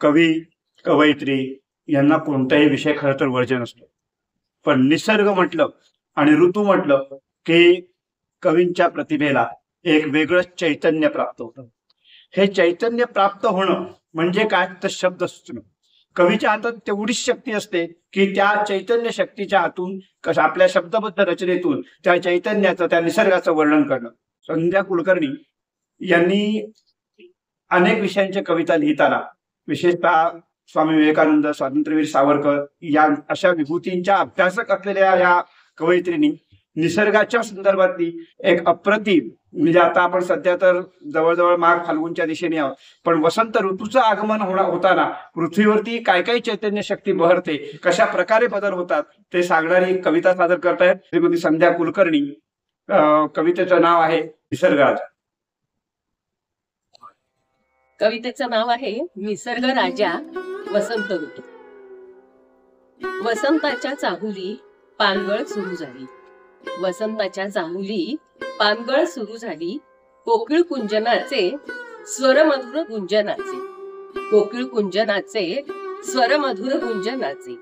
कवी कवयित्री यांना कोणताही विषय खरं तर वर्ज्य नसतो, पण निसर्ग म्हटलं आणि ऋतू म्हटलं की कवींच्या प्रतिभेला एक वेगळं चैतन्य प्राप्त होतं. हे चैतन्य प्राप्त होणं म्हणजे काय, तर शब्द सुचणं. कवीच्या हातात तेवढीच शक्ती असते की त्या चैतन्य शक्तीच्या हातून आपल्या शब्दबद्ध रचनेतून त्या चैतन्याचं, त्या निसर्गाचं वर्णन करणं. संध्या कुलकर्णी यांनी अनेक विषयांच्या कविता लिहिताना, विशेषतः स्वामी विवेकानंद, स्वातंत्र्यवीर सावरकर या अशा विभूतींच्या अभ्यासक असलेल्या या कवयित्रींनी निसर्गाच्या संदर्भातली एक अप्रतिम, म्हणजे आता आपण सध्या तर जवळजवळ माघ फाल्गुनच्या दिशेने आहोत, पण वसंत ऋतूचं आगमन होताना पृथ्वीवरती काय काय चैतन्य शक्ती बहरते, कशा प्रकारे बदल होतात ते सांगणारी कविता सादर करतायत श्रीमती संध्या कुलकर्णी. कवितेचं नाव आहे निसर्गराज. कवितेचं नाव आहे निसर्ग राजा वसंत ऋतू. वसंताच्या चाहुली पानगळ सुरू झाली, वसंताच्या चाहुली पानगळ सुरू झाली. कोकिळ कुंजनाचे स्वरमधुर गुंजनाचे, कोकिळ कुंजनाचे स्वरमधुर गुंजनाचे.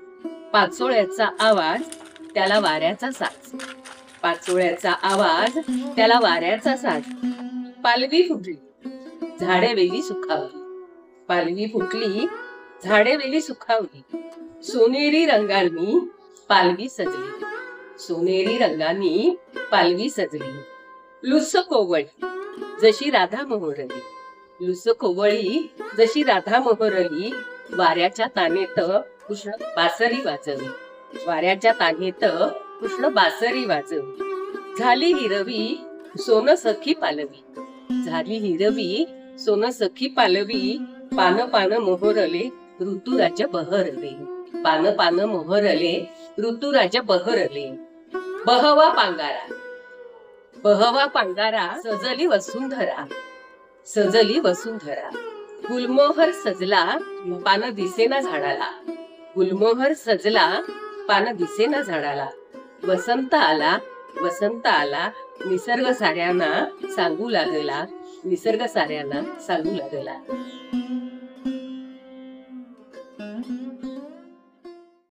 पाचोळ्याचा आवाज त्याला वाऱ्याचा साज, पाचोळ्याचा आवाज त्याला वाऱ्याचा साज. पालवी फुटली झाडे वेली सुखावली, पालवी फुटली झाडे वेली सुखावली. सोनेरी रंगांनी पालवी सजली, सोनेरी रंगांनी पालवी सजली. लुस कोवळी जशी राधा मोहरली, लुस कोवळी जशी राधा मोहरली. वाऱ्याच्या तानेत कृष्ण बासरी वाजवली, वाऱ्याच्या तानेत कृष्ण बासरी वाजवली. झाली हिरवी सोन सखी पालवी, झाली हिरवी सोन सखी पालवी. पान पान मोहरले ऋतुराज बहरले, पान पान मोहरले ऋतुराज बहरले. बहवा पांगारा, बहवा पांगारा सजली वसुंधरा, सजली वसुंधरा. गुलमोहर सजला पान दिसेना झाडाला, गुलमोहर सजला पान दिसेना झाडाला. वसंत आला, वसंत आला निसर्ग साऱ्यांना सांगू लागला, निसर्ग साऱ्यांना सांगू लागला.